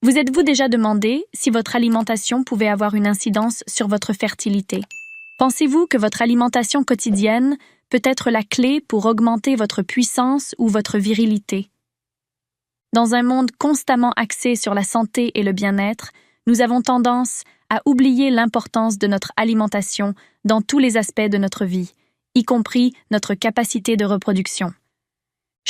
Vous êtes-vous déjà demandé si votre alimentation pouvait avoir une incidence sur votre fertilité? Pensez-vous que votre alimentation quotidienne peut être la clé pour augmenter votre puissance ou votre virilité? Dans un monde constamment axé sur la santé et le bien-être, nous avons tendance à oublier l'importance de notre alimentation dans tous les aspects de notre vie, y compris notre capacité de reproduction.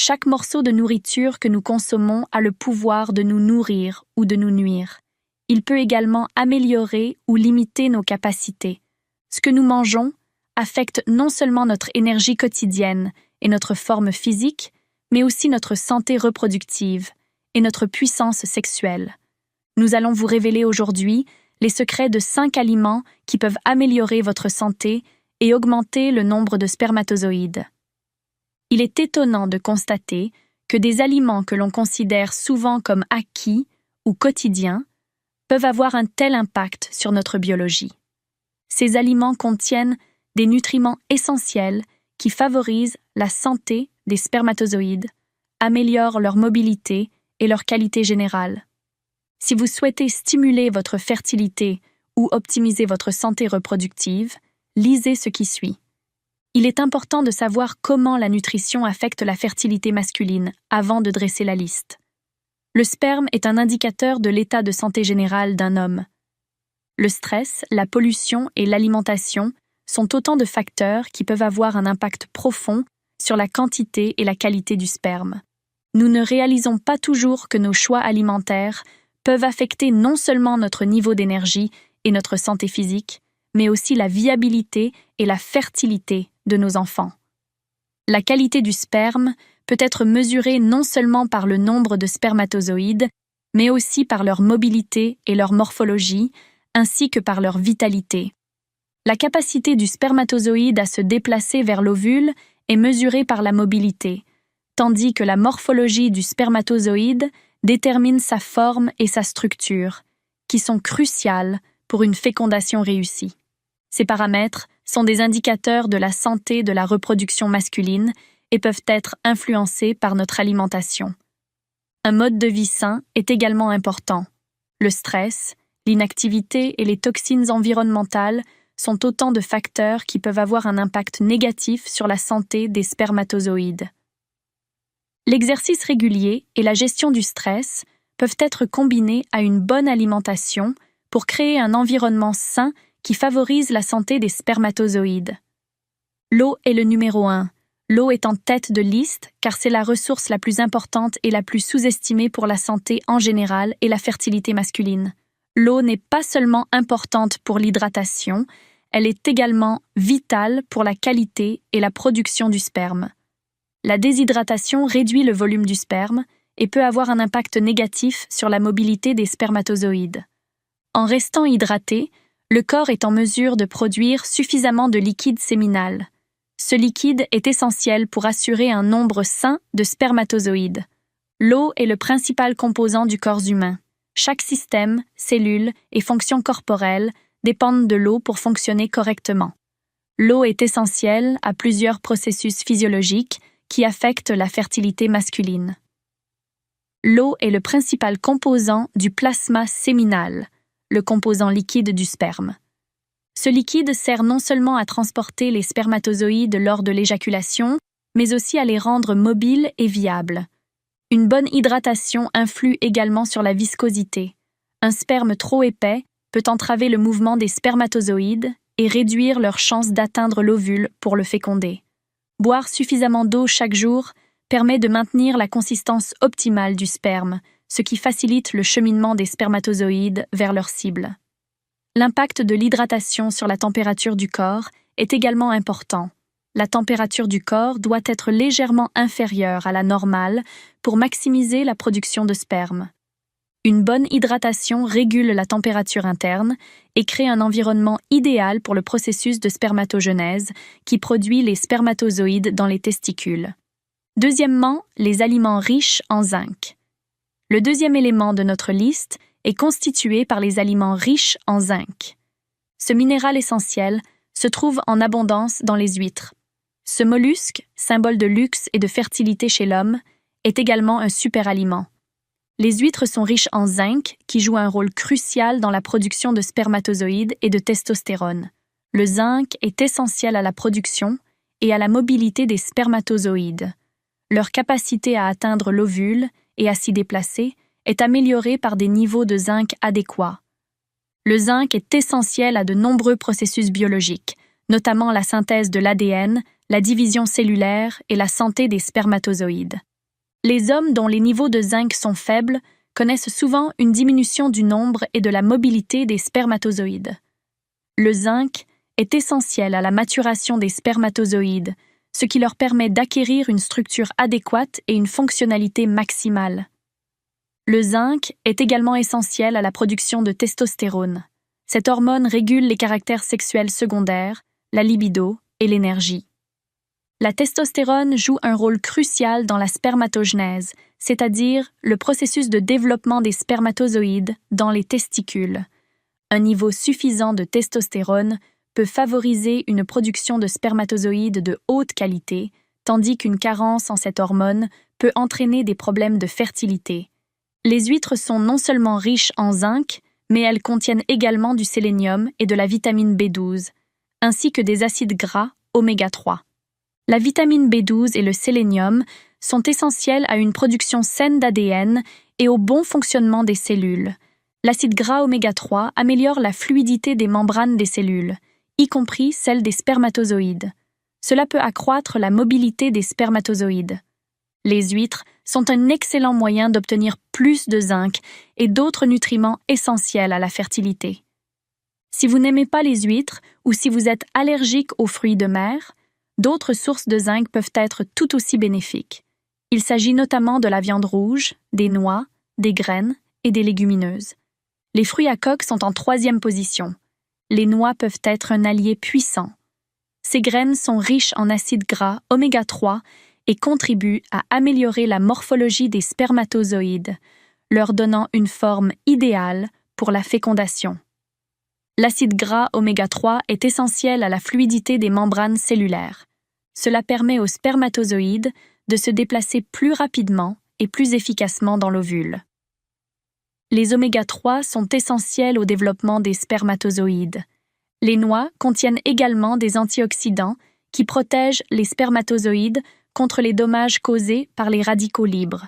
Chaque morceau de nourriture que nous consommons a le pouvoir de nous nourrir ou de nous nuire. Il peut également améliorer ou limiter nos capacités. Ce que nous mangeons affecte non seulement notre énergie quotidienne et notre forme physique, mais aussi notre santé reproductive et notre puissance sexuelle. Nous allons vous révéler aujourd'hui les secrets de 5 aliments qui peuvent améliorer votre santé et augmenter le nombre de spermatozoïdes. Il est étonnant de constater que des aliments que l'on considère souvent comme acquis ou quotidiens peuvent avoir un tel impact sur notre biologie. Ces aliments contiennent des nutriments essentiels qui favorisent la santé des spermatozoïdes, améliorent leur mobilité et leur qualité générale. Si vous souhaitez stimuler votre fertilité ou optimiser votre santé reproductive, lisez ce qui suit. Il est important de savoir comment la nutrition affecte la fertilité masculine avant de dresser la liste. Le sperme est un indicateur de l'état de santé général d'un homme. Le stress, la pollution et l'alimentation sont autant de facteurs qui peuvent avoir un impact profond sur la quantité et la qualité du sperme. Nous ne réalisons pas toujours que nos choix alimentaires peuvent affecter non seulement notre niveau d'énergie et notre santé physique, mais aussi la viabilité et la fertilité de nos enfants. La qualité du sperme peut être mesurée non seulement par le nombre de spermatozoïdes, mais aussi par leur mobilité et leur morphologie, ainsi que par leur vitalité. La capacité du spermatozoïde à se déplacer vers l'ovule est mesurée par la mobilité, tandis que la morphologie du spermatozoïde détermine sa forme et sa structure, qui sont cruciales pour une fécondation réussie. Ces paramètres sont des indicateurs de la santé de la reproduction masculine et peuvent être influencés par notre alimentation. Un mode de vie sain est également important. Le stress, l'inactivité et les toxines environnementales sont autant de facteurs qui peuvent avoir un impact négatif sur la santé des spermatozoïdes. L'exercice régulier et la gestion du stress peuvent être combinés à une bonne alimentation pour créer un environnement sain qui favorise la santé des spermatozoïdes. L'eau est le numéro 1. L'eau est en tête de liste car c'est la ressource la plus importante et la plus sous-estimée pour la santé en général et la fertilité masculine. L'eau n'est pas seulement importante pour l'hydratation, elle est également vitale pour la qualité et la production du sperme. La déshydratation réduit le volume du sperme et peut avoir un impact négatif sur la mobilité des spermatozoïdes. En restant hydraté, le corps est en mesure de produire suffisamment de liquide séminal. Ce liquide est essentiel pour assurer un nombre sain de spermatozoïdes. L'eau est le principal composant du corps humain. Chaque système, cellule et fonction corporelle dépendent de l'eau pour fonctionner correctement. L'eau est essentielle à plusieurs processus physiologiques qui affectent la fertilité masculine. L'eau est le principal composant du plasma séminal, le composant liquide du sperme. Ce liquide sert non seulement à transporter les spermatozoïdes lors de l'éjaculation, mais aussi à les rendre mobiles et viables. Une bonne hydratation influe également sur la viscosité. Un sperme trop épais peut entraver le mouvement des spermatozoïdes et réduire leurs chances d'atteindre l'ovule pour le féconder. Boire suffisamment d'eau chaque jour permet de maintenir la consistance optimale du sperme, ce qui facilite le cheminement des spermatozoïdes vers leur cible. L'impact de l'hydratation sur la température du corps est également important. La température du corps doit être légèrement inférieure à la normale pour maximiser la production de sperme. Une bonne hydratation régule la température interne et crée un environnement idéal pour le processus de spermatogenèse qui produit les spermatozoïdes dans les testicules. Deuxièmement, les aliments riches en zinc. Le deuxième élément de notre liste est constitué par les aliments riches en zinc. Ce minéral essentiel se trouve en abondance dans les huîtres. Ce mollusque, symbole de luxe et de fertilité chez l'homme, est également un super aliment. Les huîtres sont riches en zinc, qui joue un rôle crucial dans la production de spermatozoïdes et de testostérone. Le zinc est essentiel à la production et à la mobilité des spermatozoïdes. Leur capacité à atteindre l'ovule et à s'y déplacer est améliorée par des niveaux de zinc adéquats. Le zinc est essentiel à de nombreux processus biologiques, notamment la synthèse de l'ADN, la division cellulaire et la santé des spermatozoïdes. Les hommes dont les niveaux de zinc sont faibles connaissent souvent une diminution du nombre et de la mobilité des spermatozoïdes. Le zinc est essentiel à la maturation des spermatozoïdes, ce qui leur permet d'acquérir une structure adéquate et une fonctionnalité maximale. Le zinc est également essentiel à la production de testostérone. Cette hormone régule les caractères sexuels secondaires, la libido et l'énergie. La testostérone joue un rôle crucial dans la spermatogenèse, c'est-à-dire le processus de développement des spermatozoïdes dans les testicules. Un niveau suffisant de testostérone peut favoriser une production de spermatozoïdes de haute qualité, tandis qu'une carence en cette hormone peut entraîner des problèmes de fertilité. Les huîtres sont non seulement riches en zinc, mais elles contiennent également du sélénium et de la vitamine B12, ainsi que des acides gras oméga 3. La vitamine B12 et le sélénium sont essentiels à une production saine d'ADN et au bon fonctionnement des cellules. L'acide gras oméga 3 améliore la fluidité des membranes des cellules, y compris celle des spermatozoïdes. Cela peut accroître la mobilité des spermatozoïdes. Les huîtres sont un excellent moyen d'obtenir plus de zinc et d'autres nutriments essentiels à la fertilité. Si vous n'aimez pas les huîtres ou si vous êtes allergique aux fruits de mer, d'autres sources de zinc peuvent être tout aussi bénéfiques. Il s'agit notamment de la viande rouge, des noix, des graines et des légumineuses. Les fruits à coque sont en 3e position. Les noix peuvent être un allié puissant. Ces graines sont riches en acides gras oméga 3 et contribuent à améliorer la morphologie des spermatozoïdes, leur donnant une forme idéale pour la fécondation. L'acide gras oméga 3 est essentiel à la fluidité des membranes cellulaires. Cela permet aux spermatozoïdes de se déplacer plus rapidement et plus efficacement dans l'ovule. Les oméga 3 sont essentiels au développement des spermatozoïdes. Les noix contiennent également des antioxydants qui protègent les spermatozoïdes contre les dommages causés par les radicaux libres.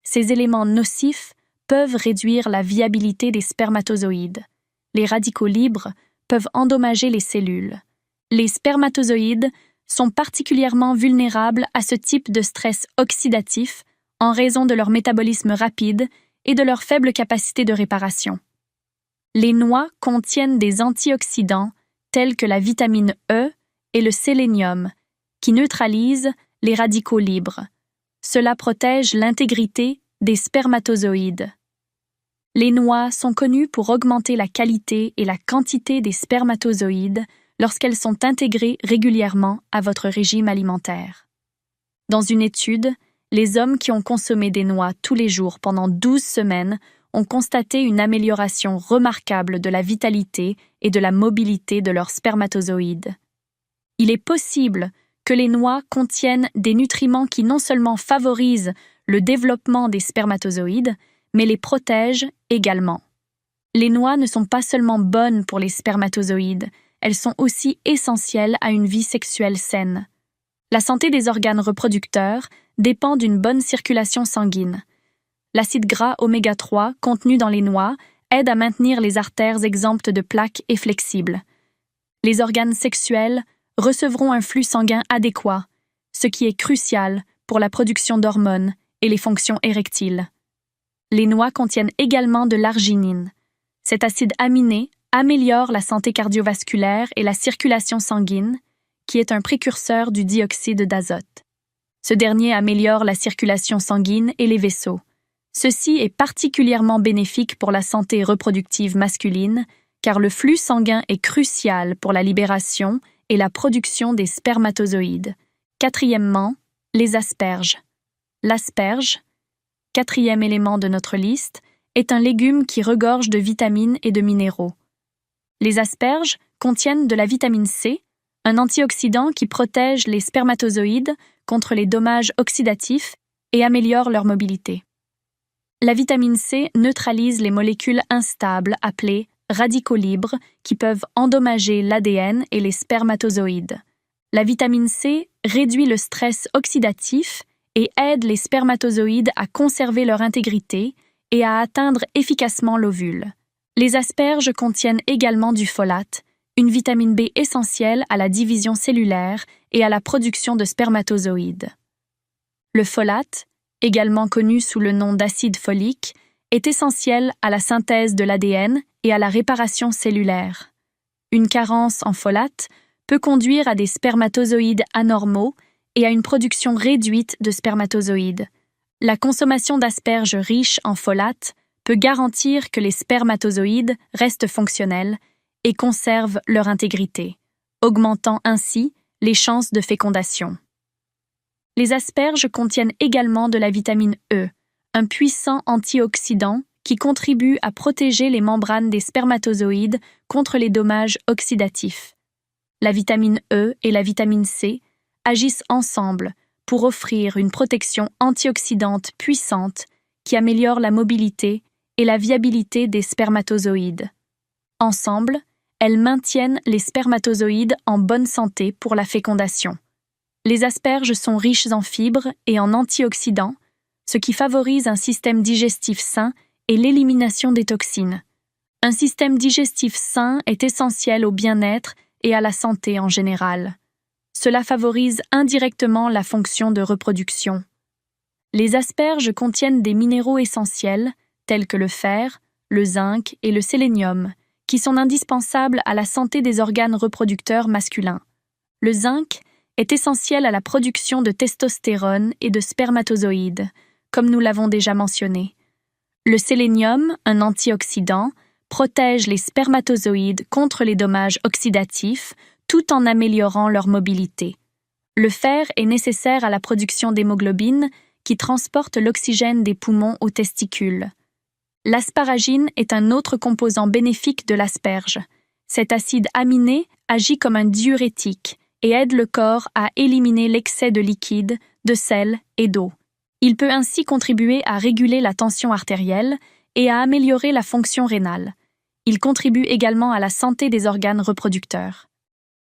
Ces éléments nocifs peuvent réduire la viabilité des spermatozoïdes. Les radicaux libres peuvent endommager les cellules. Les spermatozoïdes sont particulièrement vulnérables à ce type de stress oxydatif en raison de leur métabolisme rapide et de leur faible capacité de réparation. Les noix contiennent des antioxydants tels que la vitamine E et le sélénium, qui neutralisent les radicaux libres. Cela protège l'intégrité des spermatozoïdes. Les noix sont connues pour augmenter la qualité et la quantité des spermatozoïdes lorsqu'elles sont intégrées régulièrement à votre régime alimentaire. Dans une étude, les hommes qui ont consommé des noix tous les jours pendant 12 semaines ont constaté une amélioration remarquable de la vitalité et de la mobilité de leurs spermatozoïdes. Il est possible que les noix contiennent des nutriments qui non seulement favorisent le développement des spermatozoïdes, mais les protègent également. Les noix ne sont pas seulement bonnes pour les spermatozoïdes, elles sont aussi essentielles à une vie sexuelle saine. La santé des organes reproducteurs dépend d'une bonne circulation sanguine. L'acide gras oméga 3 contenu dans les noix aide à maintenir les artères exemptes de plaques et flexibles. Les organes sexuels recevront un flux sanguin adéquat, ce qui est crucial pour la production d'hormones et les fonctions érectiles. Les noix contiennent également de l'arginine. Cet acide aminé améliore la santé cardiovasculaire et la circulation sanguine, qui est un précurseur du dioxyde d'azote. Ce dernier améliore la circulation sanguine et les vaisseaux. Ceci est particulièrement bénéfique pour la santé reproductive masculine, car le flux sanguin est crucial pour la libération et la production des spermatozoïdes. 4e, les asperges. L'asperge, 4e élément de notre liste, est un légume qui regorge de vitamines et de minéraux. Les asperges contiennent de la vitamine C, un antioxydant qui protège les spermatozoïdes contre les dommages oxydatifs et améliore leur mobilité. La vitamine C neutralise les molécules instables appelées radicaux libres qui peuvent endommager l'ADN et les spermatozoïdes. La vitamine C réduit le stress oxydatif et aide les spermatozoïdes à conserver leur intégrité et à atteindre efficacement l'ovule. Les asperges contiennent également du folate, une vitamine B essentielle à la division cellulaire et à la production de spermatozoïdes. Le folate, également connu sous le nom d'acide folique, est essentiel à la synthèse de l'ADN et à la réparation cellulaire. Une carence en folate peut conduire à des spermatozoïdes anormaux et à une production réduite de spermatozoïdes. La consommation d'asperges riches en folate peut garantir que les spermatozoïdes restent fonctionnels et conservent leur intégrité, augmentant ainsi les chances de fécondation. Les asperges contiennent également de la vitamine E, un puissant antioxydant qui contribue à protéger les membranes des spermatozoïdes contre les dommages oxydatifs. La vitamine E et la vitamine C agissent ensemble pour offrir une protection antioxydante puissante qui améliore la mobilité et la viabilité des spermatozoïdes. Ensemble, elles maintiennent les spermatozoïdes en bonne santé pour la fécondation. Les asperges sont riches en fibres et en antioxydants, ce qui favorise un système digestif sain et l'élimination des toxines. Un système digestif sain est essentiel au bien-être et à la santé en général. Cela favorise indirectement la fonction de reproduction. Les asperges contiennent des minéraux essentiels, tels que le fer, le zinc et le sélénium, qui sont indispensables à la santé des organes reproducteurs masculins. Le zinc est essentiel à la production de testostérone et de spermatozoïdes, comme nous l'avons déjà mentionné. Le sélénium, un antioxydant, protège les spermatozoïdes contre les dommages oxydatifs tout en améliorant leur mobilité. Le fer est nécessaire à la production d'hémoglobine qui transporte l'oxygène des poumons aux testicules. L'asparagine est un autre composant bénéfique de l'asperge. Cet acide aminé agit comme un diurétique et aide le corps à éliminer l'excès de liquide, de sel et d'eau. Il peut ainsi contribuer à réguler la tension artérielle et à améliorer la fonction rénale. Il contribue également à la santé des organes reproducteurs.